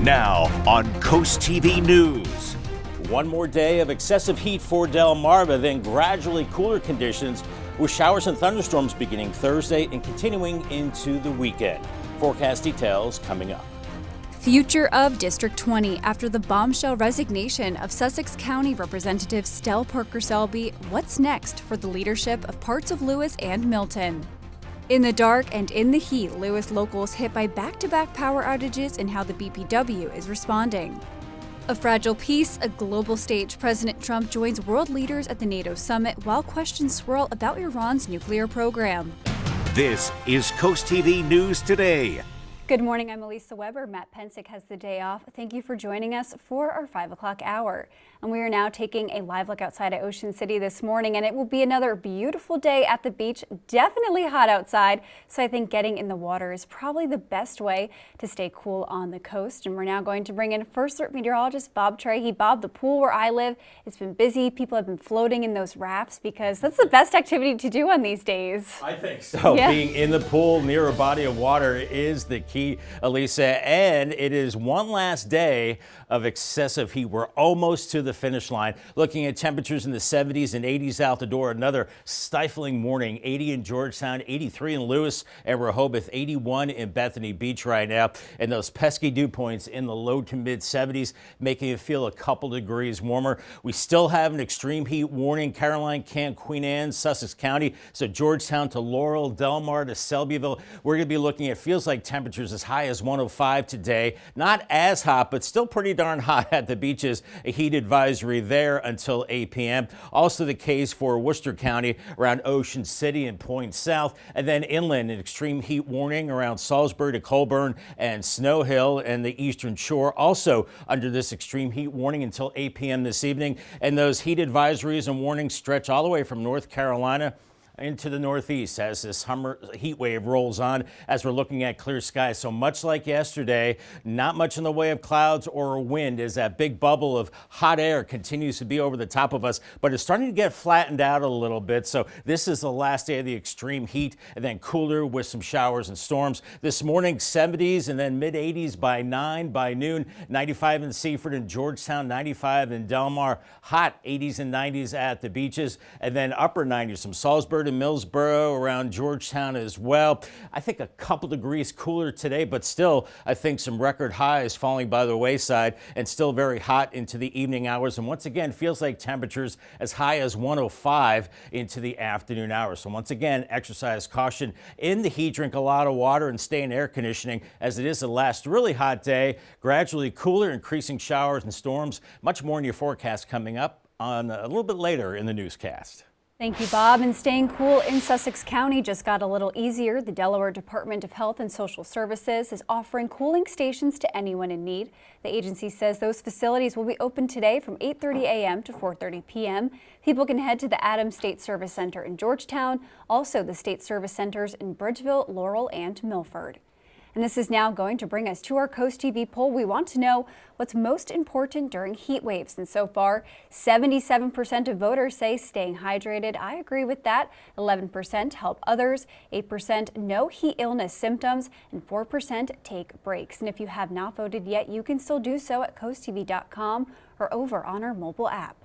Now on CoastTV News. One more day of excessive heat for Delmarva, then gradually cooler conditions with showers and thunderstorms beginning Thursday and continuing into the weekend. Forecast details coming up. Future of District 20 after the bombshell resignation of Sussex County Representative Stell Parker-Selby. What's next for the leadership of parts of Lewis and Milton? In the dark and in the heat, Lewis locals hit by back-to-back power outages and how the BPW is responding. A fragile peace, a global stage. President Trump joins world leaders at the NATO summit while questions swirl about Iran's nuclear program. This is CoastTV News Today. Good morning, I'm Elisa Weber. Matt Pensick has the day off. Thank you for joining us for our 5 o'clock hour. And we are now taking a live look outside at Ocean City this morning, and it will be another beautiful day at the beach. Definitely hot outside, so I think getting in the water is probably the best way to stay cool on the coast. And we're now going to bring in First Alert Meteorologist Bob Trahey. Bob, the pool where I live, it's been busy. People have been floating in those rafts because that's the best activity to do on these days. I think so. Yeah. Being in the pool near a body of water is the key, Elisa, and it is one last day of excessive heat. We're almost to the finish line. Looking at temperatures in the 70s and 80s out the door. Another stifling morning. 80 in Georgetown, 83 in Lewis and Rehoboth, 81 in Bethany Beach right now. And those pesky dew points in the low to mid 70s, making it feel a couple degrees warmer. We still have an extreme heat warning. Caroline, Kent, Queen Anne, Sussex County. So Georgetown to Laurel, Delmar to Selbyville. We're going to be looking at feels like temperatures as high as 105 today. Not as hot, but still pretty darn hot at the beaches. A heat advisory there until 8 p.m. Also the case for Worcester County around Ocean City and Point South. And then inland, an extreme heat warning around Salisbury to Colburn and Snow Hill and the Eastern Shore. Also under this extreme heat warning until 8 p.m. this evening. And those heat advisories and warnings stretch all the way from North Carolina into the northeast as this heat wave rolls on as we're looking at clear skies. So much like yesterday, not much in the way of clouds or wind as that big bubble of hot air continues to be over the top of us, but it's starting to get flattened out a little bit. So this is the last day of the extreme heat and then cooler with some showers and storms. This morning, 70s and then mid 80s by 9 by noon, 95 in Seaford and Georgetown, 95 in Delmar, hot 80s and 90s at the beaches, and then upper 90s from Salisbury to Millsboro, around Georgetown as well. I think a couple degrees cooler today, but still, I think some record highs falling by the wayside and still very hot into the evening hours. And once again, feels like temperatures as high as 105 into the afternoon hours. So once again, exercise caution in the heat, drink a lot of water and stay in air conditioning as it is the last really hot day. Gradually cooler, increasing showers and storms. Much more in your forecast coming up on a little bit later in the newscast. Thank you, Bob. And staying cool in Sussex County just got a little easier. The Delaware Department of Health and Social Services is offering cooling stations to anyone in need. The agency says those facilities will be open today from 8:30 a.m. to 4:30 p.m. People can head to the Adams State Service Center in Georgetown, also the state service centers in Bridgeville, Laurel, and Milford. And this is now going to bring us to our Coast TV poll. We want to know what's most important during heat waves. And so far, 77% of voters say staying hydrated. I agree with that. 11% help others, 8% no heat illness symptoms, and 4% take breaks. And if you have not voted yet, you can still do so at coasttv.com or over on our mobile app.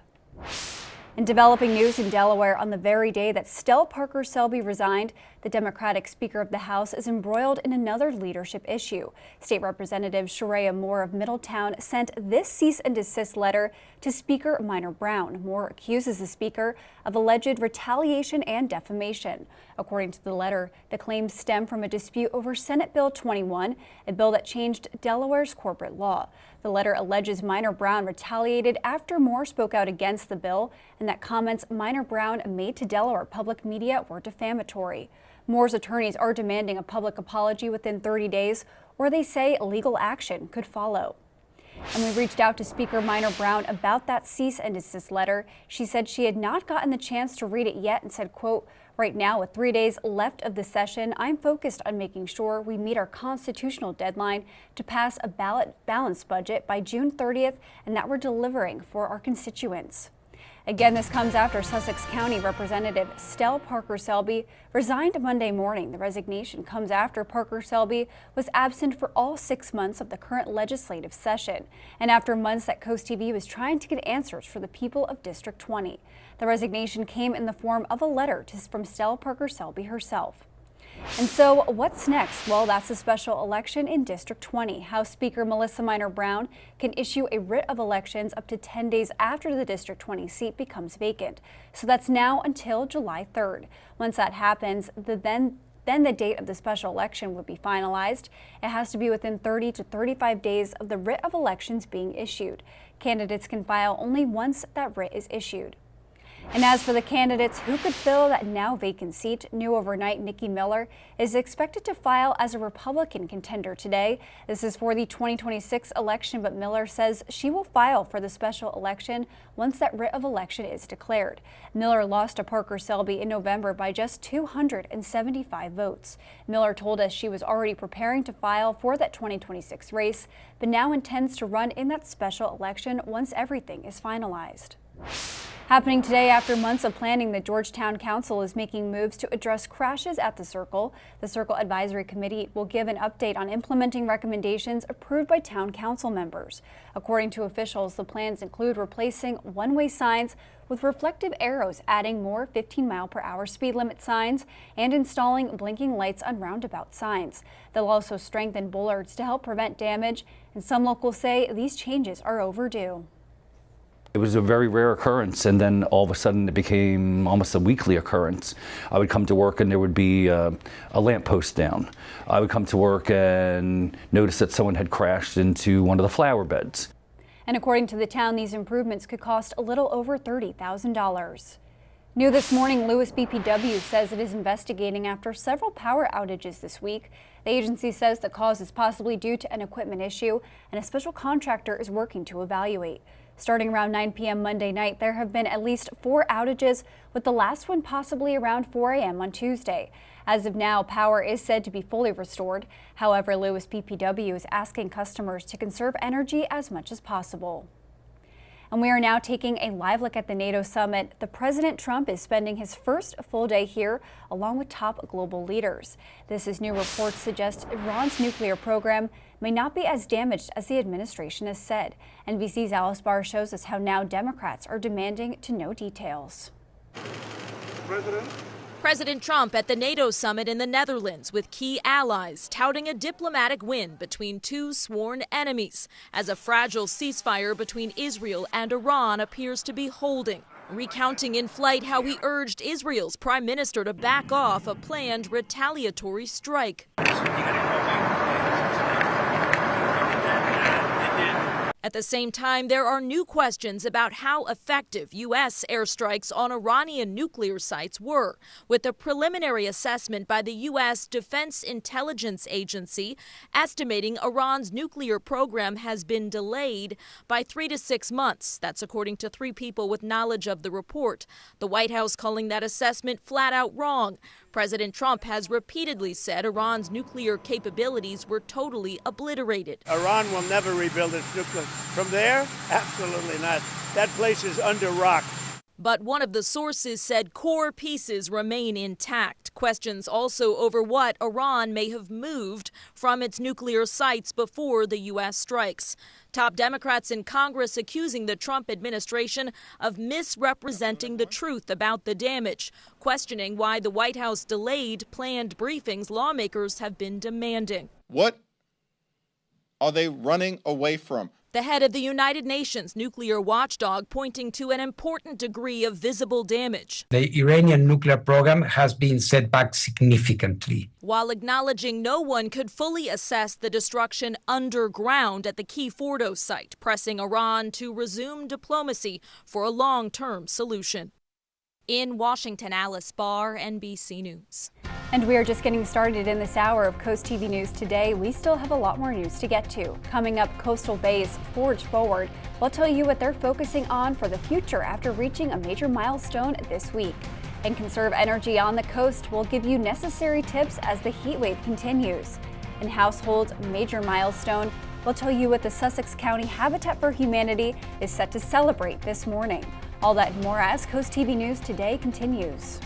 In developing news in Delaware, on the very day that Stell Parker-Selby resigned, the Democratic Speaker of the House is embroiled in another leadership issue. State Representative Sharia Moore of Middletown sent this cease and desist letter to Speaker Minor Brown. Moore accuses the Speaker of alleged retaliation and defamation. According to the letter, the claims stem from a dispute over Senate Bill 21, a bill that changed Delaware's corporate law. The letter alleges Minor Brown retaliated after Moore spoke out against the bill and that comments Minor Brown made to Delaware public media were defamatory. Moore's attorneys are demanding a public apology within 30 days, or they say legal action could follow. And we reached out to Speaker Minor Brown about that cease and desist letter. She said she had not gotten the chance to read it yet and said, quote, "Right now, with 3 days left of the session, I'm focused on making sure we meet our constitutional deadline to pass a balanced budget by June 30th and that we're delivering for our constituents." Again, this comes after Sussex County Representative Stell Parker-Selby resigned Monday morning. The resignation comes after Parker-Selby was absent for all 6 months of the current legislative session, and after months that CoastTV was trying to get answers for the people of District 20. The resignation came in the form of a letter from Stell Parker-Selby herself. And so what's next? Well, that's a special election in District 20. House Speaker Melissa Minor Brown can issue a writ of elections up to 10 days after the District 20 seat becomes vacant. So that's now until July 3rd. Once that happens, then the date of the special election would be finalized. It has to be within 30 to 35 days of the writ of elections being issued. Candidates can file only once that writ is issued. And as for the candidates who could fill that now vacant seat, new overnight Nikki Miller is expected to file as a Republican contender today. This is for the 2026 election, but Miller says she will file for the special election once that writ of election is declared. Miller lost to Parker-Selby in November by just 275 votes. Miller told us she was already preparing to file for that 2026 race, but now intends to run in that special election once everything is finalized. Happening today after months of planning, the Georgetown Council is making moves to address crashes at the Circle. The Circle Advisory Committee will give an update on implementing recommendations approved by town council members. According to officials, the plans include replacing one-way signs with reflective arrows, adding more 15-mile-per-hour speed limit signs, and installing blinking lights on roundabout signs. They'll also strengthen bollards to help prevent damage, and some locals say these changes are overdue. It was a very rare occurrence, and then all of a sudden it became almost a weekly occurrence. I would come to work and there would be a lamppost down. I would come to work and notice that someone had crashed into one of the flower beds. And according to the town, these improvements could cost a little over $30,000. New this morning, Lewis BPW says it is investigating after several power outages this week. The agency says the cause is possibly due to an equipment issue, and a special contractor is working to evaluate. Starting around 9 p.m. Monday night, there have been at least 4 outages, with the last one possibly around 4 a.m. on Tuesday. As of now, power is said to be fully restored. However, Lewis PPW is asking customers to conserve energy as much as possible. And we are now taking a live look at the NATO summit. The President Trump is spending his first full day here, along with top global leaders. This as new reports suggest Iran's nuclear program may not be as damaged as the administration has said. NBC's Alice Barr shows us how now Democrats are demanding to know details. President Trump at the NATO summit in the Netherlands with key allies touting a diplomatic win between two sworn enemies as a fragile ceasefire between Israel and Iran appears to be holding. Recounting in flight how he urged Israel's prime minister to back off a planned retaliatory strike. At the same time, there are new questions about how effective U.S. airstrikes on Iranian nuclear sites were, with a preliminary assessment by the U.S. Defense Intelligence Agency estimating Iran's nuclear program has been delayed by 3 to 6 months. That's according to 3 people with knowledge of the report. The White House calling that assessment flat out wrong. President Trump has repeatedly said Iran's nuclear capabilities were totally obliterated. Iran will never rebuild its nuclear. From there? Absolutely not. That place is under rock. But one of the sources said core pieces remain intact. Questions also over what Iran may have moved from its nuclear sites before the U.S. strikes. Top Democrats in Congress accusing the Trump administration of misrepresenting the truth about the damage, questioning why the White House delayed planned briefings lawmakers have been demanding. What are they running away from? The head of the United Nations nuclear watchdog pointing to an important degree of visible damage. The Iranian nuclear program has been set back significantly. While acknowledging no one could fully assess the destruction underground at the key Fordo site, pressing Iran to resume diplomacy for a long-term solution. In Washington, Alice Barr, NBC News. And we are just getting started in this hour of Coast TV News today. We still have a lot more news to get to. Coming up, Coastal Bay's Forge Forward. We'll tell you what they're focusing on for the future after reaching a major milestone this week. And Conserve Energy on the Coast will give you necessary tips as the heat wave continues. And Households Major Milestone, we'll tell you what the Sussex County Habitat for Humanity is set to celebrate this morning. All that and more as Coast TV News Today continues.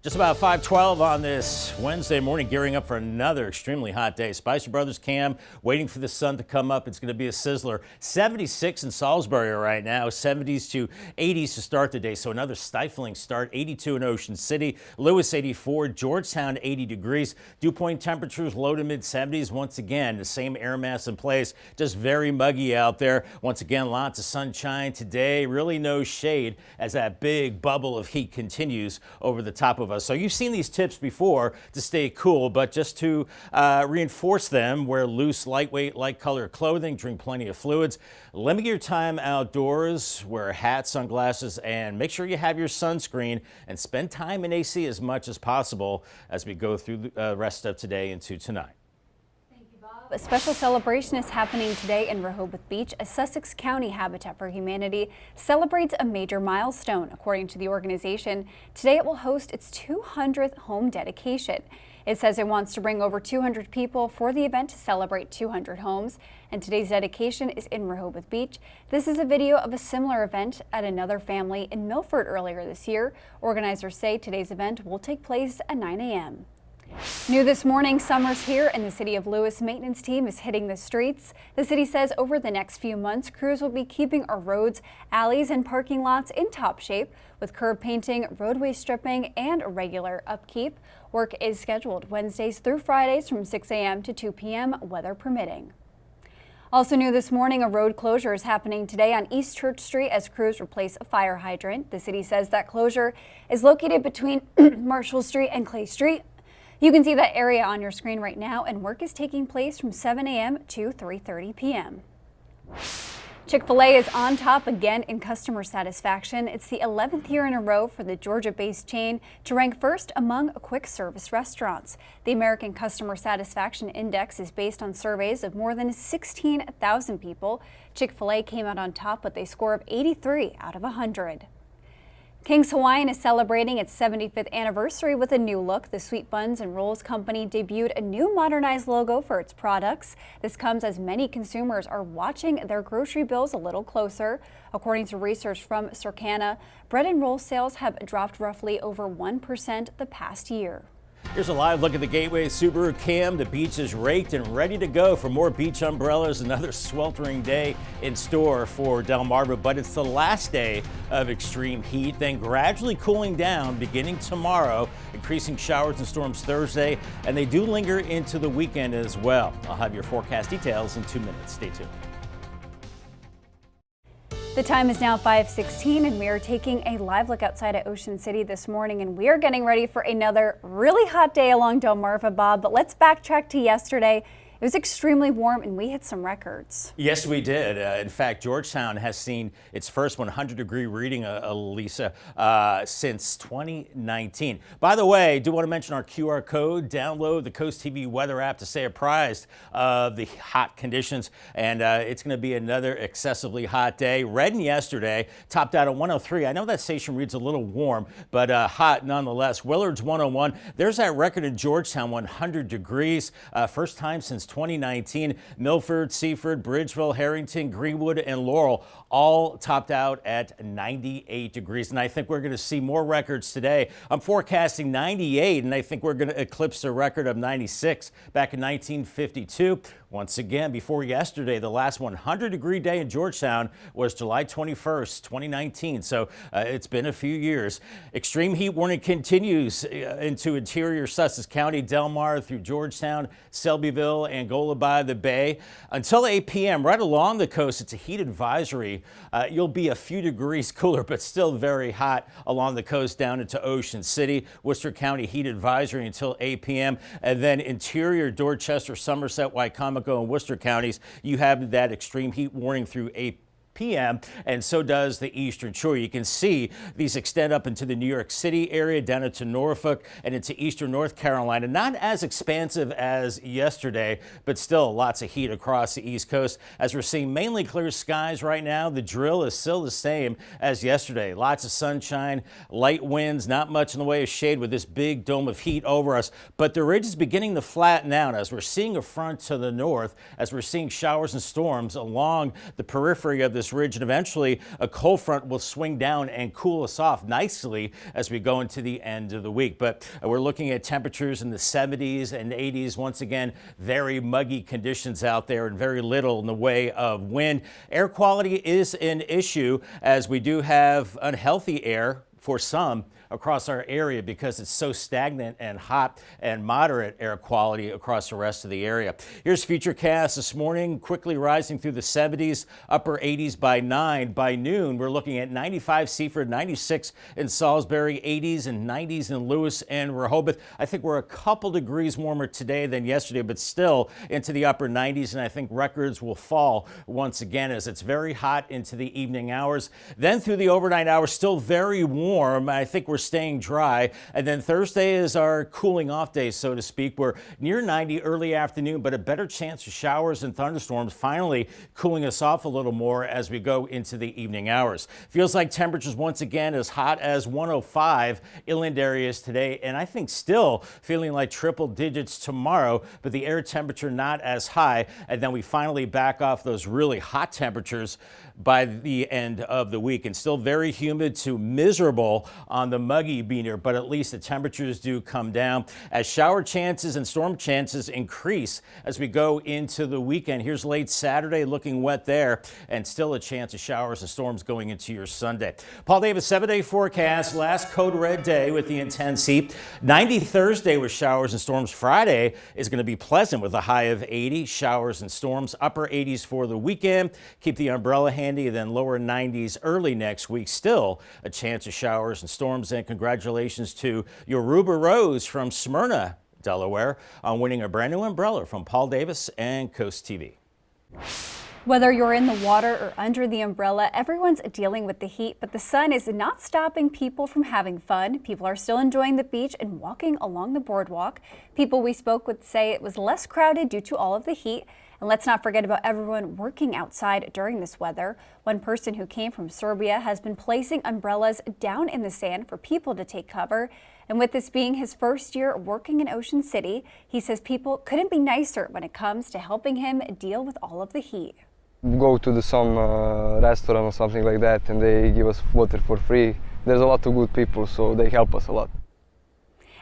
Just about 5:12 on this Wednesday morning, gearing up for another extremely hot day. Spicer Brothers Cam waiting for the sun to come up. It's going to be a sizzler. 76 in Salisbury right now, 70s to 80s to start the day. So another stifling start. 82 in Ocean City, Lewis 84, Georgetown 80 degrees. Dew point temperatures low to mid 70s. Once again, the same air mass in place, just very muggy out there. Once again, lots of sunshine today. Really no shade as that big bubble of heat continues over the top of us. So you've seen these tips before to stay cool, but just to reinforce them, wear loose, lightweight, light color clothing, drink plenty of fluids, limit your time outdoors, wear a hat, sunglasses, and make sure you have your sunscreen and spend time in AC as much as possible as we go through the rest of today into tonight. A special celebration is happening today in Rehoboth Beach as Sussex County Habitat for Humanity celebrates a major milestone. According to the organization, today it will host its 200th home dedication. It says it wants to bring over 200 people for the event to celebrate 200 homes, and today's dedication is in Rehoboth Beach. This is a video of a similar event at another family in Milford earlier this year. Organizers say today's event will take place at 9 a.m. New this morning, summer's here and the City of Lewis maintenance team is hitting the streets. The city says over the next few months, crews will be keeping our roads, alleys, and parking lots in top shape with curb painting, roadway stripping, and regular upkeep. Work is scheduled Wednesdays through Fridays from 6 a.m. to 2 p.m., weather permitting. Also new this morning, a road closure is happening today on East Church Street as crews replace a fire hydrant. The city says that closure is located between Marshall Street and Clay Street. You can see that area on your screen right now, and work is taking place from 7 a.m. to 3:30 p.m. Chick-fil-A is on top again in customer satisfaction. It's the 11th year in a row for the Georgia-based chain to rank first among quick service restaurants. The American Customer Satisfaction Index is based on surveys of more than 16,000 people. Chick-fil-A came out on top with a score of 83 out of 100. King's Hawaiian is celebrating its 75th anniversary with a new look. The Sweet Buns and Rolls company debuted a new modernized logo for its products. This comes as many consumers are watching their grocery bills a little closer. According to research from Circana, bread and roll sales have dropped roughly over 1% the past year. Here's a live look at the Gateway Subaru Cam. The beach is raked and ready to go for more beach umbrellas. Another sweltering day in store for Delmarva, but it's the last day of extreme heat, then gradually cooling down beginning tomorrow, increasing showers and storms Thursday, and they do linger into the weekend as well. I'll have your forecast details in 2 minutes. Stay tuned. The time is now 5:16 and we are taking a live look outside at Ocean City this morning, and we are getting ready for another really hot day along Delmarva, Bob. But let's backtrack to yesterday. It was extremely warm and we hit some records. Yes, we did. In fact, Georgetown has seen its first 100-degree reading, Lisa, since 2019. By the way, I do want to mention our QR code. Download the Coast TV weather app to stay apprised of the hot conditions. And it's going to be another excessively hot day. Redden yesterday topped out at 103. I know that station reads a little warm, but hot nonetheless. Willard's 101. There's that record in Georgetown, 100 degrees. First time since 2019. Milford, Seaford, Bridgeville, Harrington, Greenwood, and Laurel all topped out at 98 degrees. And I think we're going to see more records today. I'm forecasting 98, and I think we're going to eclipse the record of 96 back in 1952. Once again, before yesterday, the last 100-degree day in Georgetown was July 21st, 2019. So it's been a few years. Extreme heat warning continues into interior Sussex County, Delmarva through Georgetown, Selbyville, Angola by the Bay. Until 8 p.m. right along the coast, it's a heat advisory. You'll be a few degrees cooler, but still very hot along the coast down into Ocean City. Worcester County heat advisory until 8 p.m. And then interior Dorchester, Somerset, Wycomico, and Worcester counties, you have that extreme heat warning through 8 p.m. and so does the Eastern Shore. You can see these extend up into the New York City area, down into Norfolk and into eastern North Carolina. Not as expansive as yesterday, but still lots of heat across the East Coast. As we're seeing mainly clear skies right now, the drill is still the same as yesterday. Lots of sunshine, light winds, not much in the way of shade with this big dome of heat over us. But the ridge is beginning to flatten out as we're seeing a front to the north, as we're seeing showers and storms along the periphery of the this ridge, and eventually a cold front will swing down and cool us off nicely as we go into the end of the week. But we're looking at temperatures in the 70s and 80s. Once again, very muggy conditions out there and very little in the way of wind. Air quality is an issue, as we do have unhealthy air for some across our area because it's so stagnant and hot, and moderate air quality across the rest of the area. Here's Futurecast this morning, quickly rising through the 70s, upper 80s by 9. By noon, we're looking at 95 Seaford, 96 in Salisbury, 80s and 90s in Lewis and Rehoboth. I think we're a couple degrees warmer today than yesterday, but still into the upper 90s, and I think records will fall once again as it's very hot into the evening hours. Then through the overnight hours, still very warm. I think we're staying dry. And then Thursday is our cooling off day, so to speak. We're near 90 early afternoon, but a better chance of showers and thunderstorms, finally cooling us off a little more as we go into the evening hours. Feels like temperatures once again as hot as 105 inland areas today, and I think still feeling like triple digits tomorrow, but the air temperature not as high. And then we finally back off those really hot temperatures by the end of the week, and still very humid to miserable on the muggy meter, but at least the temperatures do come down as shower chances and storm chances increase as we go into the weekend. Here's late Saturday looking wet there, and still a chance of showers and storms going into your Sunday. Paul Davis 7-day forecast. Last code red day with the intense heat. 90 Thursday with showers and storms. Friday is going to be pleasant with a high of 80. Showers and storms, upper 80s for the weekend. Keep the umbrella handy, then lower 90s early next week. Still a chance of showers and storms. And congratulations to Yoruba Rose from Smyrna, Delaware, on winning a brand new umbrella from Paul Davis and Coast TV. Whether you're in the water or under the umbrella, everyone's dealing with the heat, but the sun is not stopping people from having fun. People are still enjoying the beach and walking along the boardwalk. People we spoke with say it was less crowded due to all of the heat. And let's not forget about everyone working outside during this weather. One person who came from Serbia has been placing umbrellas down in the sand for people to take cover. And with this being his first year working in Ocean City, he says people couldn't be nicer when it comes to helping him deal with all of the heat. Go to some restaurant or something like that, and they give us water for free. There's a lot of good people, so they help us a lot.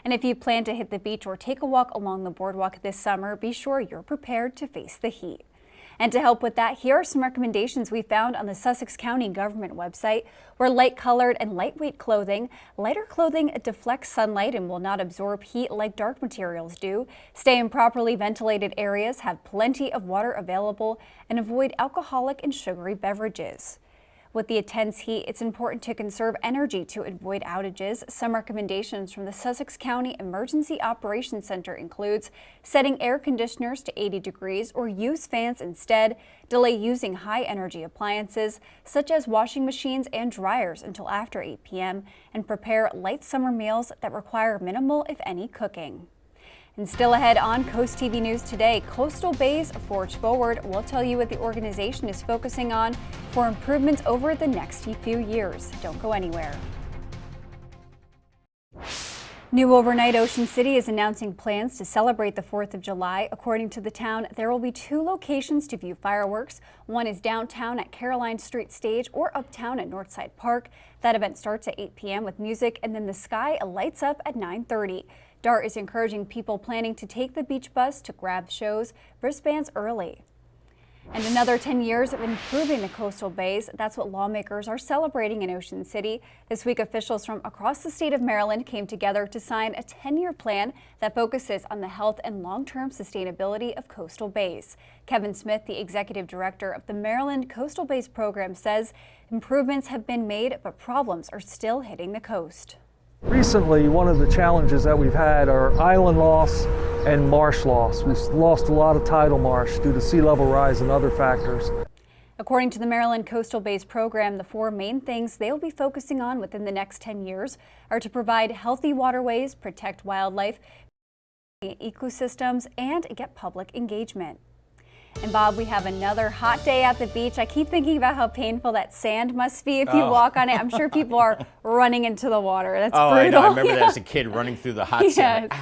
And if you plan to hit the beach or take a walk along the boardwalk this summer, be sure you're prepared to face the heat. And to help with that, here are some recommendations we found on the Sussex County government website. Wear light-colored and lightweight clothing. Lighter clothing deflects sunlight and will not absorb heat like dark materials do. Stay in properly ventilated areas, have plenty of water available, and avoid alcoholic and sugary beverages. With the intense heat, it's important to conserve energy to avoid outages. Some recommendations from the Sussex County Emergency Operations Center includes setting air conditioners to 80 degrees or use fans instead, delay using high energy appliances such as washing machines and dryers until after 8 p.m., and prepare light summer meals that require minimal, if any, cooking. And still ahead on Coast TV News today, Coastal Bay's Forge Forward will tell you what the organization is focusing on for improvements over the next few years. Don't go anywhere. New overnight, Ocean City is announcing plans to celebrate the 4th of July. According to the town, there will be 2 locations to view fireworks. One is downtown at Caroline Street Stage or uptown at Northside Park. That event starts at 8 p.m. with music, and then the sky lights up at 9:30. DART is encouraging people planning to take the beach bus to grab shows wristbands early. And another 10 years of improving the coastal bays, that's what lawmakers are celebrating in Ocean City. This week, officials from across the state of Maryland came together to sign a 10-year plan that focuses on the health and long-term sustainability of coastal bays. Kevin Smith, the executive director of the Maryland Coastal Bays program, says improvements have been made, but problems are still hitting the coast. Recently, one of the challenges that we've had are island loss and marsh loss. We've lost a lot of tidal marsh due to sea level rise and other factors. According to the Maryland Coastal Bays program, the 4 main things they will be focusing on within the next 10 years are to provide healthy waterways, protect wildlife, ecosystems, and get public engagement. And Bob, we have another hot day at the beach. I keep thinking about how painful that sand must be if you walk on it. I'm sure people are running into the water. That's brutal. I know. I remember that as a kid, running through the hot sand.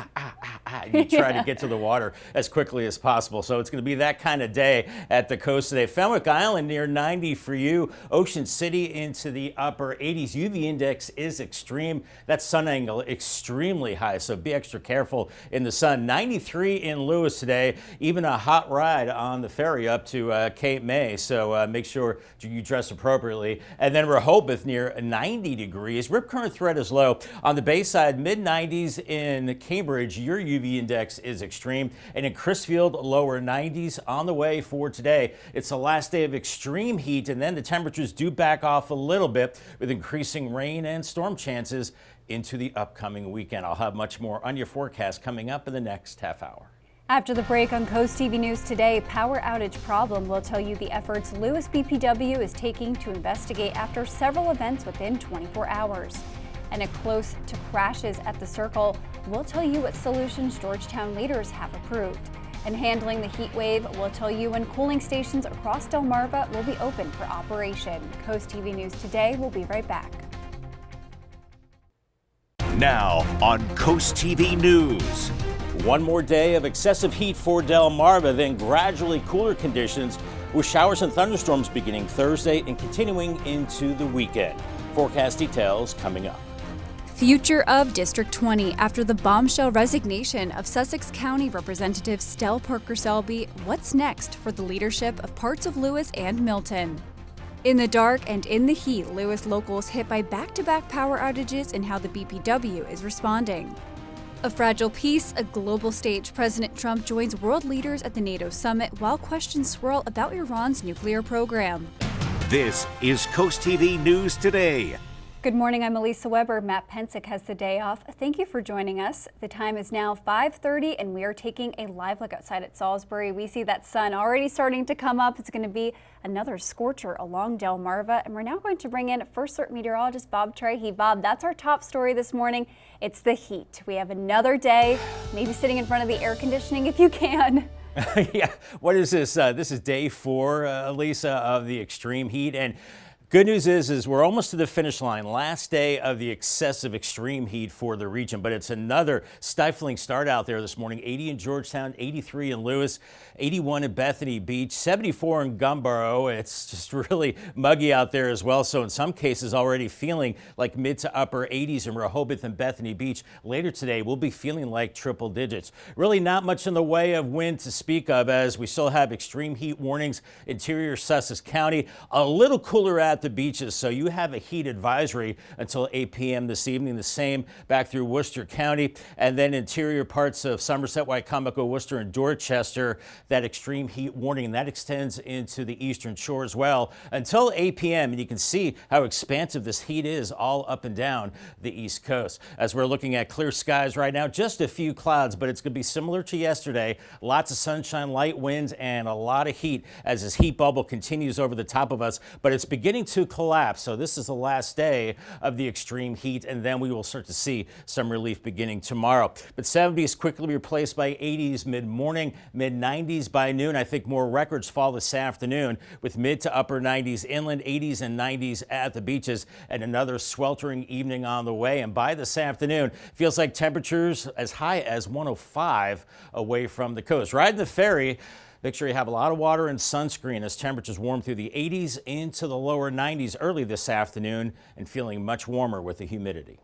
You try to get to the water as quickly as possible. So it's going to be that kind of day at the coast today. Fenwick Island near 90 for you. Ocean City into the upper 80s. UV index is extreme. That sun angle extremely high, so be extra careful in the sun. 93 in Lewis today. Even a hot ride on the ferry up to Cape May, so make sure you dress appropriately. And then Rehoboth near 90 degrees. Rip current threat is low. On the Bayside, mid-90s in Cambridge, your UV index is extreme. And in Crisfield, lower 90s on the way for today. It's the last day of extreme heat, and then the temperatures do back off a little bit with increasing rain and storm chances into the upcoming weekend. I'll have much more on your forecast coming up in the next half hour. After the break on Coast TV News today, power outage problem. We'll tell you the efforts Lewis BPW is taking to investigate after several events within 24 hours. And a close to crashes at the Circle. We'll tell you what solutions Georgetown leaders have approved. And handling the heat wave, we'll tell you when cooling stations across Delmarva will be open for operation. Coast TV News today. We'll be right back. Now on Coast TV News. One more day of excessive heat for Delmarva, then gradually cooler conditions with showers and thunderstorms beginning Thursday and continuing into the weekend. Forecast details coming up. Future of District 20 after the bombshell resignation of Sussex County Representative Stell Parker-Selby. What's next for the leadership of parts of Lewis and Milton? In the dark and in the heat, Lewis locals hit by back-to-back power outages and how the BPW is responding. A fragile peace, a global stage. President Trump joins world leaders at the NATO summit while questions swirl about Iran's nuclear program. This is Coast TV News Today. Good morning, I'm Elisa Weber. Matt Pensick has the day off. Thank you for joining us. The time is now 5:30 and we are taking a live look outside at Salisbury. We see that sun already starting to come up. It's going to be another scorcher along Delmarva, and we're now going to bring in First Alert meteorologist Bob Trahey. Bob, that's our top story this morning. It's the heat. We have another day, maybe sitting in front of the air conditioning if you can. Yeah, what is this? This is day 4, Elisa, of the extreme heat. And good news is we're almost to the finish line. Last day of the excessive extreme heat for the region, but it's another stifling start out there this morning. 80 in Georgetown, 83 in Lewis, 81 in Bethany Beach, 74 in Gumboro. It's just really muggy out there as well. So in some cases already feeling like mid to upper 80s in Rehoboth and Bethany Beach. Later today, we'll be feeling like triple digits. Really not much in the way of wind to speak of, as we still have extreme heat warnings. Interior Sussex County, a little cooler at the beaches, so you have a heat advisory until 8 p.m. this evening. The same back through Worcester County, and then interior parts of Somerset, Wycomico, Worcester, and Dorchester. That extreme heat warning, and that extends into the eastern shore as well until 8 p.m. And you can see how expansive this heat is all up and down the East Coast. As we're looking at clear skies right now, just a few clouds, but it's going to be similar to yesterday. Lots of sunshine, light winds, and a lot of heat as this heat bubble continues over the top of us, but it's beginning to collapse. So this is the last day of the extreme heat, and then we will start to see some relief beginning tomorrow. But 70s quickly replaced by 80s mid-morning, mid-90s by noon. I think more records fall this afternoon with mid to upper 90s inland, 80s and 90s at the beaches, and another sweltering evening on the way. And by this afternoon, feels like temperatures as high as 105 away from the coast. Riding the ferry, make sure you have a lot of water and sunscreen as temperatures warm through the 80s into the lower 90s early this afternoon, and feeling much warmer with the humidity.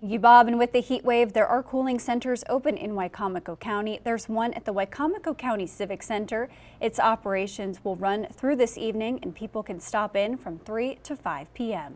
Thank you, Bob. And with the heat wave, there are cooling centers open in Wycomico County. There's one at the Wycomico County Civic Center. Its operations will run through this evening, and people can stop in from 3 to 5 p.m.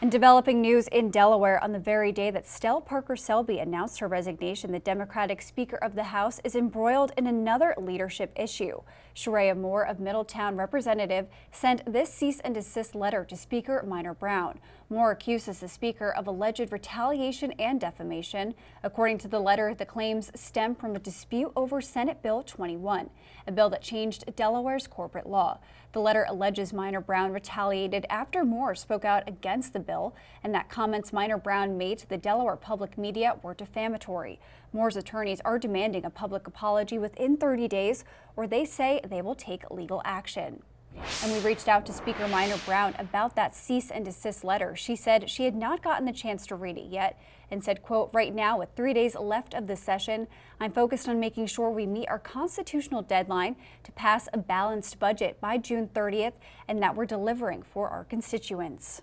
And developing news in Delaware on the very day that Stell Parker-Selby announced her resignation, the Democratic Speaker of the House is embroiled in another leadership issue. Sharia Moore of Middletown Representative sent this cease and desist letter to Speaker Minor Brown. Moore accuses the Speaker of alleged retaliation and defamation. According to the letter, the claims stem from a dispute over Senate Bill 21, a bill that changed Delaware's corporate law. The letter alleges Minor Brown retaliated after Moore spoke out against the bill, and that comments Minor Brown made to the Delaware public media were defamatory. Moore's attorneys are demanding a public apology within 30 days, or they say they will take legal action. And we reached out to Speaker Minor Brown about that cease and desist letter. She said she had not gotten the chance to read it yet and said, quote, "Right now, with 3 days left of the session, I'm focused on making sure we meet our constitutional deadline to pass a balanced budget by June 30th and that we're delivering for our constituents."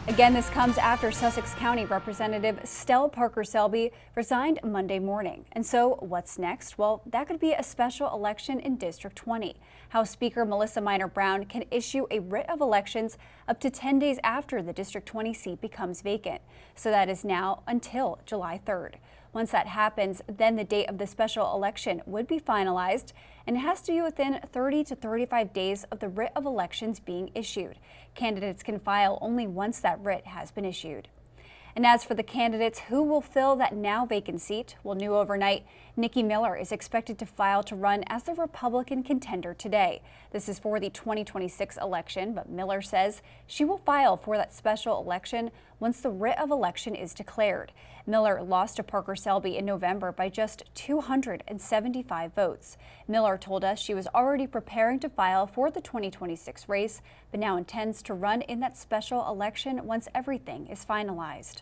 Again, this comes after Sussex County Representative Stella Parker-Selby resigned Monday morning. And so what's next? Well, that could be a special election in District 20. House Speaker Melissa Minor Brown can issue a writ of elections up to 10 days after the District 20 seat becomes vacant. So that is now until July 3rd. Once that happens, then the date of the special election would be finalized, and it has to be within 30 to 35 days of the writ of elections being issued. Candidates can file only once that writ has been issued. And as for the candidates who will fill that now vacant seat, well, new overnight, Nikki Miller is expected to file to run as the Republican contender today. This is for the 2026 election, but Miller says she will file for that special election once the writ of election is declared. Miller lost to Parker-Selby in November by just 275 votes. Miller told us she was already preparing to file for the 2026 race, but now intends to run in that special election once everything is finalized.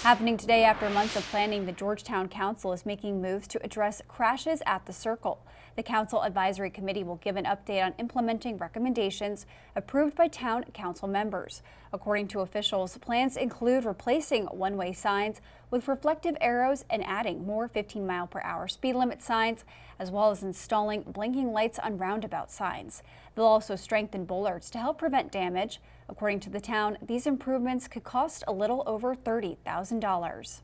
Happening today after months of planning, the Georgetown Council is making moves to address crashes at the Circle. The Council Advisory Committee will give an update on implementing recommendations approved by town council members. According to officials, plans include replacing one-way signs with reflective arrows and adding more 15-mile-per-hour speed limit signs, as well as installing blinking lights on roundabout signs. They'll also strengthen bollards to help prevent damage. According to the town, these improvements could cost a little over $30,000.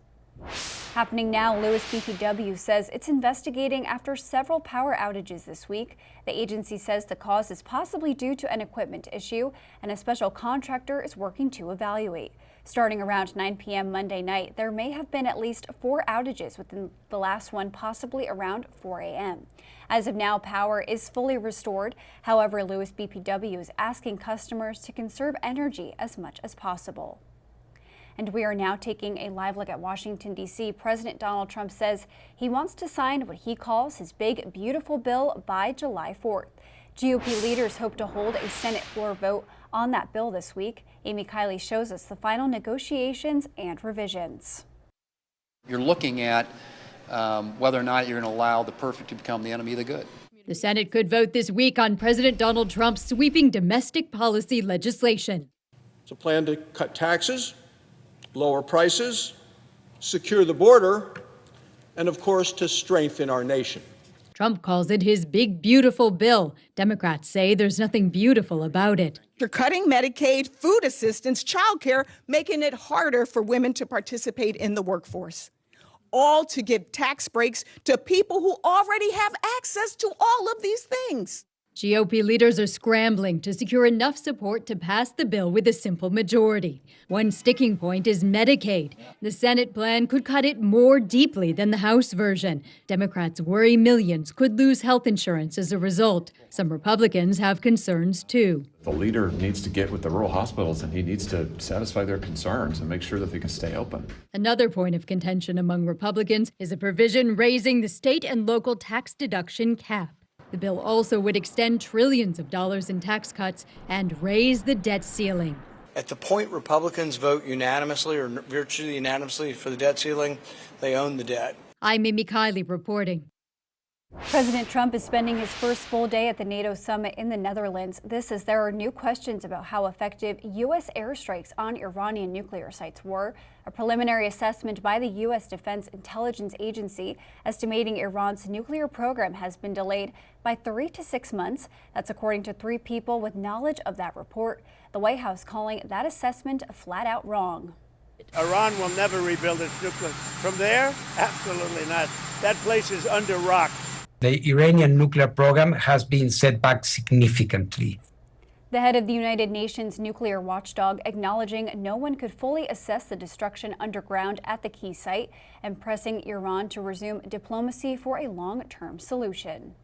Happening now, Lewis BPW says it's investigating after several power outages this week. The agency says the cause is possibly due to an equipment issue, and a special contractor is working to evaluate. Starting around 9 p.m. Monday night, there may have been at least 4 outages, within the last one possibly around 4 a.m. As of now, power is fully restored. However, Lewis BPW is asking customers to conserve energy as much as possible. And we are now taking a live look at Washington, D.C. President Donald Trump says he wants to sign what he calls his big, beautiful bill by July 4th. GOP leaders hope to hold a Senate floor vote on that bill this week. Amy Kiley shows us the final negotiations and revisions. You're looking at whether or not you're going to allow the perfect to become the enemy of the good. The Senate could vote this week on President Donald Trump's sweeping domestic policy legislation. It's a plan to cut taxes, lower prices, secure the border, and of course to strengthen our nation. Trump calls it his big, beautiful bill. Democrats say there's nothing beautiful about it. You're cutting Medicaid, food assistance, childcare, making it harder for women to participate in the workforce. All to give tax breaks to people who already have access to all of these things. GOP leaders are scrambling to secure enough support to pass the bill with a simple majority. One sticking point is Medicaid. The Senate plan could cut it more deeply than the House version. Democrats worry millions could lose health insurance as a result. Some Republicans have concerns, too. The leader needs to get with the rural hospitals and he needs to satisfy their concerns and make sure that they can stay open. Another point of contention among Republicans is a provision raising the state and local tax deduction cap. The bill also would extend trillions of dollars in tax cuts and raise the debt ceiling. At the point Republicans vote unanimously or virtually unanimously for the debt ceiling, they own the debt. I'm Amy Kiley reporting. President Trump is spending his first full day at the NATO summit in the Netherlands. This as there are new questions about how effective U.S. airstrikes on Iranian nuclear sites were. A preliminary assessment by the U.S. Defense Intelligence Agency estimating Iran's nuclear program has been delayed by 3 to 6 months. That's according to 3 people with knowledge of that report. The White House calling that assessment flat out wrong. Iran will never rebuild its nuclear. From there? Absolutely not. That place is under rock. The Iranian nuclear program has been set back significantly. The head of the United Nations nuclear watchdog acknowledging no one could fully assess the destruction underground at the key site and pressing Iran to resume diplomacy for a long-term solution.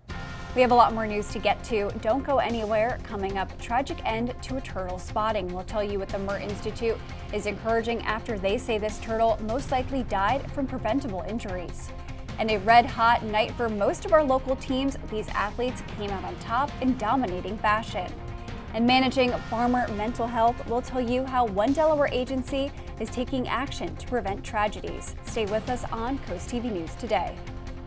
We have a lot more news to get to. Don't go anywhere. Coming up, tragic end to a turtle spotting. We'll tell you what the Mer Institute is encouraging after they say this turtle most likely died from preventable injuries. And a red-hot night for most of our local teams. These athletes came out on top in dominating fashion. And managing farmer mental health, we'll tell you how one Delaware agency is taking action to prevent tragedies. Stay with us on Coast TV News Today.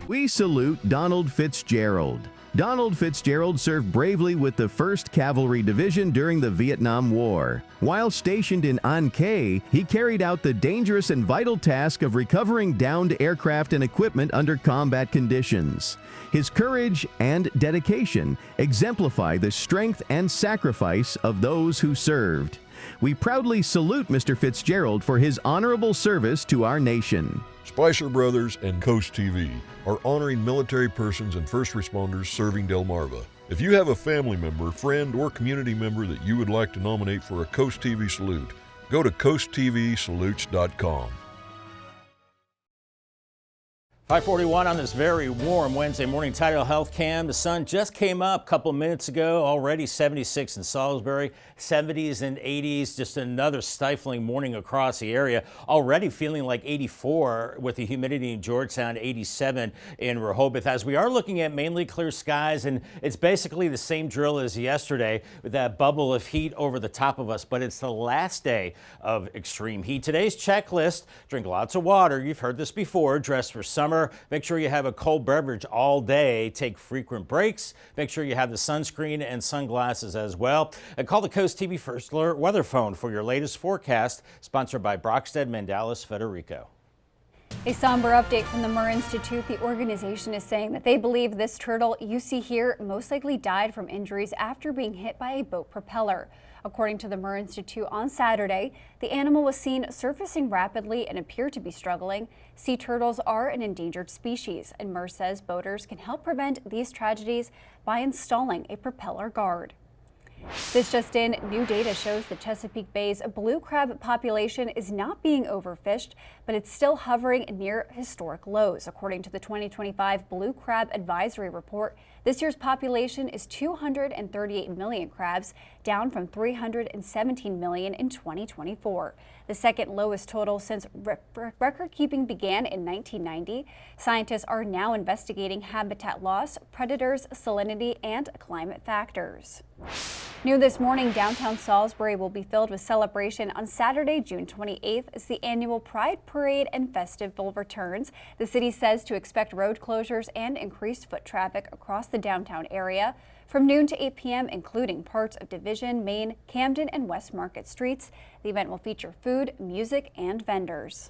We salute Donald Fitzgerald. Donald Fitzgerald served bravely with the 1st Cavalry Division during the Vietnam War. While stationed in An Khê, he carried out the dangerous and vital task of recovering downed aircraft and equipment under combat conditions. His courage and dedication exemplify the strength and sacrifice of those who served. We proudly salute Mr. Fitzgerald for his honorable service to our nation. Spicer Brothers and Coast TV are honoring military persons and first responders serving Delmarva. If you have a family member, friend, or community member that you would like to nominate for a Coast TV salute, go to coasttvsalutes.com. 5:41 on this very warm Wednesday morning. Tidal Health Cam. The sun just came up a couple minutes ago. Already 76 in Salisbury, 70s and 80s. Just another stifling morning across the area. Already feeling like 84 with the humidity in Georgetown, 87 in Rehoboth. As we are looking at mainly clear skies, and it's basically the same drill as yesterday with that bubble of heat over the top of us. But it's the last day of extreme heat. Today's checklist: drink lots of water. You've heard this before. Dress for summer. Make sure you have a cold beverage all day. Take frequent breaks. Make sure you have the sunscreen and sunglasses as well. And call the Coast TV First Alert weather phone for your latest forecast. Sponsored by Brockstead Mandalis Federico. A somber update from the Murr Institute. The organization is saying that they believe this turtle you see here most likely died from injuries after being hit by a boat propeller. According to the Murr Institute, on Saturday, the animal was seen surfacing rapidly and appeared to be struggling. Sea turtles are an endangered species, and Murr says boaters can help prevent these tragedies by installing a propeller guard. This just in, new data shows the Chesapeake Bay's blue crab population is not being overfished, but it's still hovering near historic lows. According to the 2025 Blue Crab Advisory Report, this year's population is 238 million crabs, down from 317 million in 2024. The second lowest total since record keeping began in 1990. Scientists are now investigating habitat loss, predators, salinity, and climate factors. New this morning, downtown Salisbury will be filled with celebration on Saturday, June 28th, as the annual Pride Parade and Festival returns. The city says to expect road closures and increased foot traffic across the downtown area from noon to 8 p.m., including parts of Division, Main, Camden, and West Market streets. The event will feature food, music, and vendors.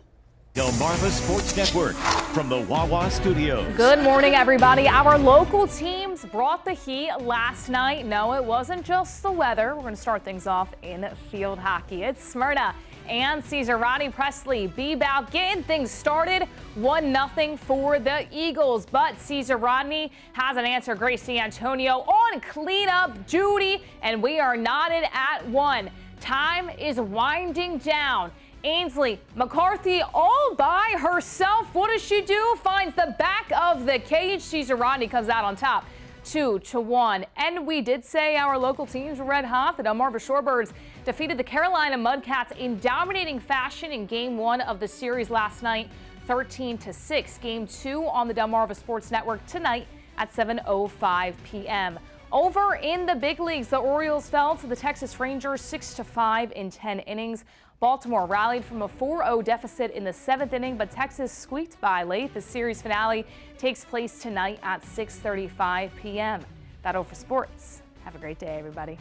Delmarva Sports Network from the Wawa Studios. Good morning, everybody. Our local teams brought the heat last night. No, it wasn't just the weather. We're going to start things off in field hockey. It's Smyrna and Caesar Rodney Presley B-Bout getting things started. 1-0 for the Eagles, but Caesar Rodney has an answer. Gracie Antonio on cleanup duty, and we are knotted at 1. Time is winding down. Ainsley McCarthy all by herself. What does she do? Finds the back of the cage. Caesar Rodney comes out on top, 2-1. And we did say our local teams were red hot. The Delmarva Shorebirds defeated the Carolina Mudcats in dominating fashion in Game 1 of the series last night, 13-6. Game 2 on the Delmarva Sports Network tonight at 7:05 p.m. Over in the big leagues, the Orioles fell to the Texas Rangers 6-5 in 10 innings. Baltimore rallied from a 4-0 deficit in the 7th inning, but Texas squeaked by late. The series finale takes place tonight at 6:35 p.m. That'll for sports. Have a great day, everybody.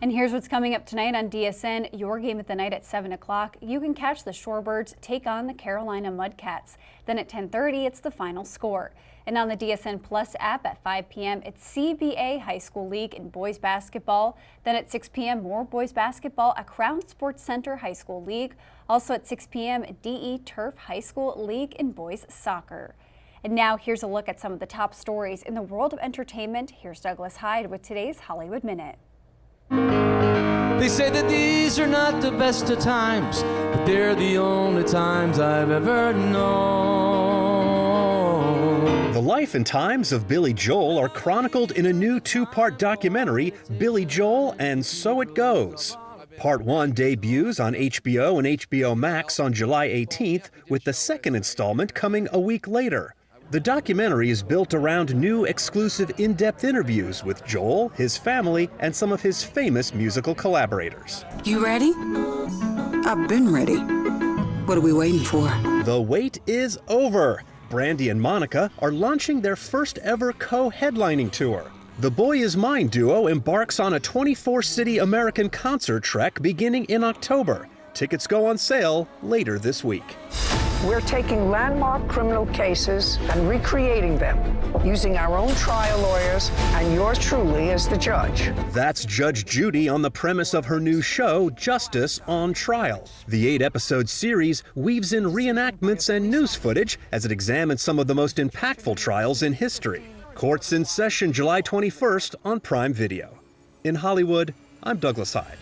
And here's what's coming up tonight on DSN. Your game at the night at 7 o'clock. You can catch the Shorebirds take on the Carolina Mudcats. Then at 10:30, it's the final score. And on the DSN Plus app at 5 p.m., it's CBA High School League in boys basketball. Then at 6 p.m., more boys basketball at Crown Sports Center High School League. Also at 6 p.m., DE Turf High School League in boys soccer. And now here's a look at some of the top stories in the world of entertainment. Here's Douglas Hyde with today's Hollywood Minute. They say that these are not the best of times, but they're the only times I've ever known. The life and times of Billy Joel are chronicled in a new two-part documentary, Billy Joel and So It Goes. Part 1 debuts on HBO and HBO Max on July 18th, with the second installment coming a week later. The documentary is built around new exclusive in-depth interviews with Joel, his family, and some of his famous musical collaborators. You ready? I've been ready. What are we waiting for? The wait is over. Brandy and Monica are launching their first ever co-headlining tour. The Boy Is Mine duo embarks on a 24-city American concert trek beginning in October. Tickets go on sale later this week. We're taking landmark criminal cases and recreating them, using our own trial lawyers and yours truly as the judge. That's Judge Judy on the premise of her new show, Justice on Trial. The 8-episode series weaves in reenactments and news footage as it examines some of the most impactful trials in history. Court's in session July 21st on Prime Video. In Hollywood, I'm Douglas Hyde.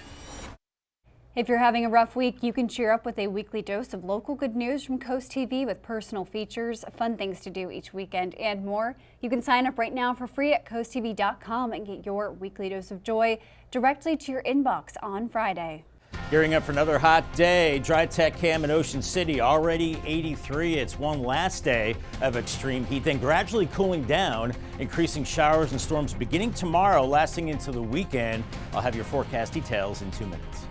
If you're having a rough week, you can cheer up with a weekly dose of local good news from CoastTV with personal features, fun things to do each weekend, and more. You can sign up right now for free at coasttv.com and get your weekly dose of joy directly to your inbox on Friday. Gearing up for another hot day. Dry Tech Cam in Ocean City already 83. It's one last day of extreme heat, then gradually cooling down, increasing showers and storms beginning tomorrow, lasting into the weekend. I'll have your forecast details in 2 minutes.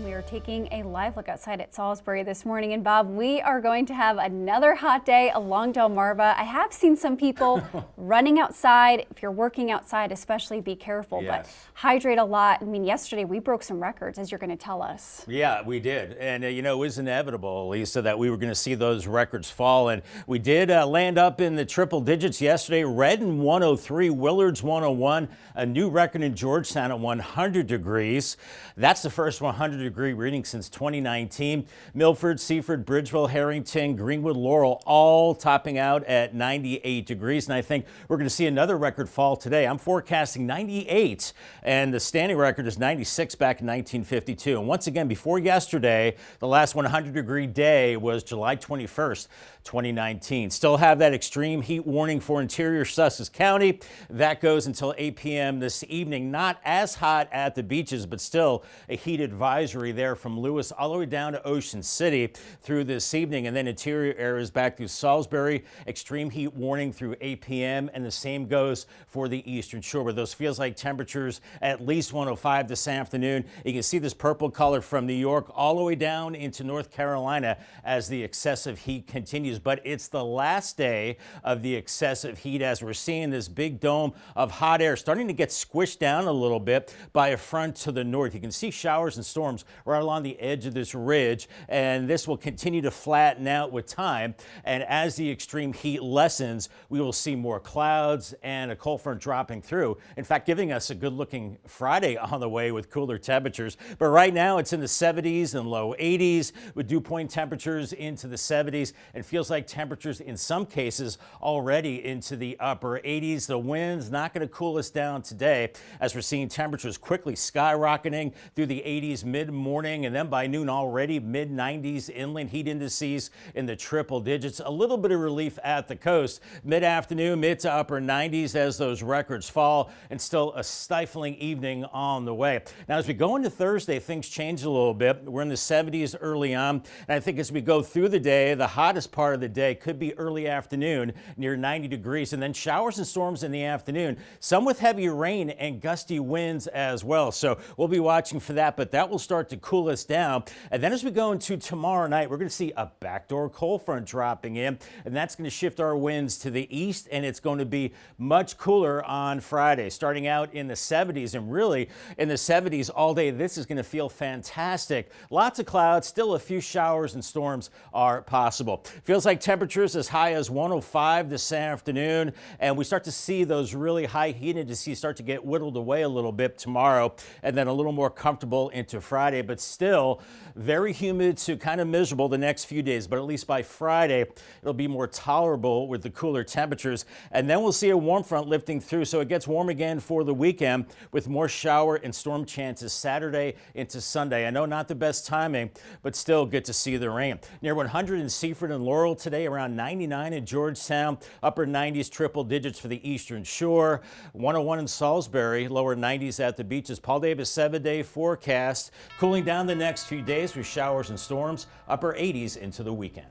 We are taking a live look outside at Salisbury this morning. And Bob, we are going to have another hot day along Delmarva. I have seen some people running outside. If you're working outside, especially be careful, Yes. but hydrate a lot. I mean, yesterday we broke some records, as you're going to tell us. Yeah, we did. And, you know, it was inevitable, Lisa, that we were going to see those records fall. And we did land up in the triple digits yesterday. Redden 103, Willard's 101, a new record in Georgetown at 100 degrees. That's the first 100-degree reading since 2019. Milford, Seaford, Bridgeville, Harrington, Greenwood, Laurel, all topping out at 98 degrees. And I think we're going to see another record fall today. I'm forecasting 98, and the standing record is 96 back in 1952. And once again, before yesterday, the last 100-degree day was July 21st, 2019. Still have that extreme heat warning for interior Sussex County. That goes until 8 p.m. this evening. Not as hot at the beaches, but still a heat advisory there from Lewis all the way down to Ocean City through this evening, and then interior areas back through Salisbury. Extreme heat warning through 8 p.m. and the same goes for the Eastern Shore, where those feels like temperatures at least 105 this afternoon. You can see this purple color from New York all the way down into North Carolina as the excessive heat continues. But it's the last day of the excessive heat as we're seeing this big dome of hot air starting to get squished down a little bit by a front to the north. You can see showers and storms right along the edge of this ridge, and this will continue to flatten out with time. And as the extreme heat lessens, we will see more clouds and a cold front dropping through. In fact, giving us a good looking Friday on the way with cooler temperatures. But right now it's in the 70s and low 80s with dew point temperatures into the 70s, and feels like temperatures in some cases already into the upper 80s. The wind's not going to cool us down today as we're seeing temperatures quickly skyrocketing through the 80s mid-morning, and then by noon already mid-90s. Inland heat indices in the triple digits. A little bit of relief at the coast. Mid-afternoon, mid to upper 90s as those records fall, and still a stifling evening on the way. Now, as we go into Thursday, things change a little bit. We're in the 70s early on, and I think as we go through the day, the hottest part of the day could be early afternoon near 90 degrees, and then showers and storms in the afternoon, some with heavy rain and gusty winds as well. So we'll be watching for that, but that will start to cool us down. And then as we go into tomorrow night, we're going to see a backdoor cold front dropping in, and that's going to shift our winds to the east, and it's going to be much cooler on Friday, starting out in the 70s, and really in the 70s all day. This is going to feel fantastic. Lots of clouds, still a few showers and storms are possible. Feels like temperatures as high as 105 this afternoon, and we start to see those really high heat indices start to get whittled away a little bit tomorrow, and then a little more comfortable into Friday, but still very humid to kind of miserable the next few days. But at least by Friday, it'll be more tolerable with the cooler temperatures, and then we'll see a warm front lifting through, so it gets warm again for the weekend with more shower and storm chances Saturday into Sunday. I know not the best timing, but still good to see the rain. Near 100 in Seaford and Laurel today, around 99 in Georgetown, upper 90s triple digits for the Eastern Shore, 101 in Salisbury, lower 90s at the beaches. Paul Davis 7-day forecast. Cooling cooling down the next few days with showers and storms, upper 80s into the weekend.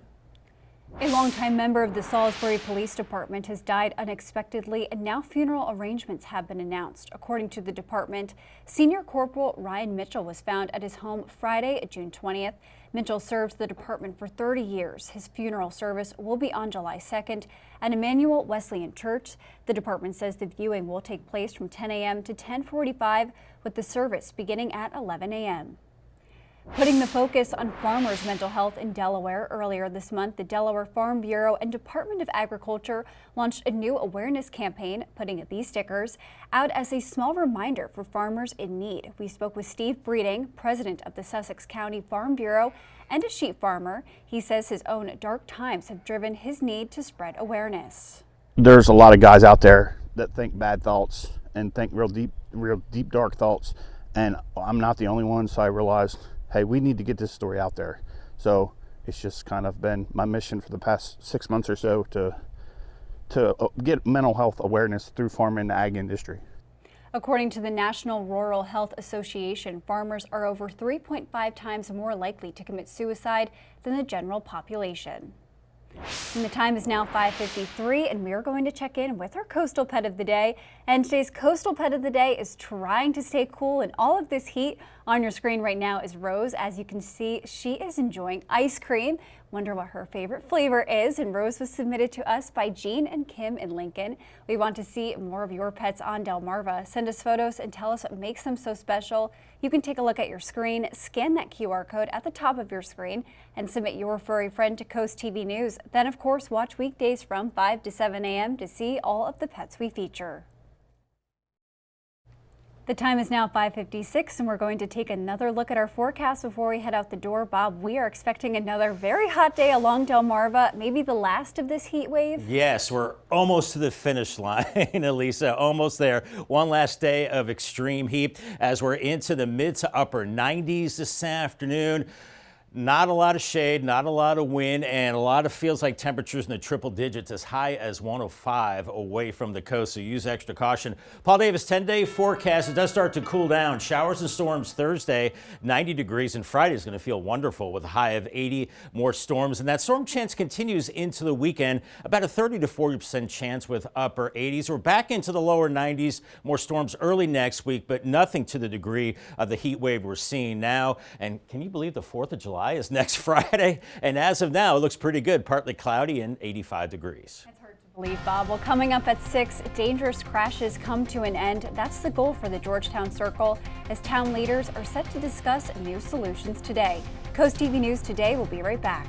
A longtime member of the Salisbury Police Department has died unexpectedly, and now funeral arrangements have been announced. According to the department, Senior Corporal Ryan Mitchell was found at his home Friday, June 20th. Mitchell served the department for 30 years. His funeral service will be on July 2nd at Emmanuel Wesleyan Church. The department says the viewing will take place from 10 a.m. to 10:45, with the service beginning at 11 a.m. Putting the focus on farmers' mental health in Delaware, earlier this month, the Delaware Farm Bureau and Department of Agriculture launched a new awareness campaign, putting these stickers out as a small reminder for farmers in need. We spoke with Steve Breeding, president of the Sussex County Farm Bureau and a sheep farmer. He says his own dark times have driven his need to spread awareness. There's a lot of guys out there that think bad thoughts and think real deep, dark thoughts, and I'm not the only one, so I realized, hey, we need to get this story out there. So it's just kind of been my mission for the past 6 months or so to get mental health awareness through farming and the ag industry. According to the National Rural Health Association, farmers are over 3.5 times more likely to commit suicide than the general population. And the time is now 5:53, and we are going to check in with our coastal pet of the day. And today's coastal pet of the day is trying to stay cool in all of this heat. On your screen right now is Rose. As you can see, she is enjoying ice cream. Wonder what her favorite flavor is. And Rose was submitted to us by Jean and Kim in Lincoln. We want to see more of your pets on Delmarva. Send us photos and tell us what makes them so special. You can take a look at your screen, scan that QR code at the top of your screen, and submit your furry friend to Coast TV News. Then, of course, watch weekdays from 5 to 7 a.m. to see all of the pets we feature. The time is now 5:56, and we're going to take another look at our forecast before we head out the door. Bob, we are expecting another very hot day along Delmarva, maybe the last of this heat wave. Yes, we're almost to the finish line, Elisa, almost there. One last day of extreme heat as we're into the mid to upper 90s this afternoon. Not a lot of shade, not a lot of wind, and a lot of feels like temperatures in the triple digits, as high as 105 away from the coast, so use extra caution. Paul Davis, 10-day forecast. It does start to cool down. Showers and storms Thursday, 90 degrees, and Friday is going to feel wonderful with a high of 80. More storms, and that storm chance continues into the weekend. About a 30 to 40% chance with upper 80s. We're back into the lower 90s. More storms early next week, but nothing to the degree of the heat wave we're seeing now. And can you believe the 4th of July is next Friday? And as of now, it looks pretty good. Partly cloudy and 85 degrees. It's hard to believe, Bob. Well, coming up at 6, dangerous crashes come to an end. That's the goal for the Georgetown Circle, as town leaders are set to discuss new solutions today. Coast TV News Today will be right back.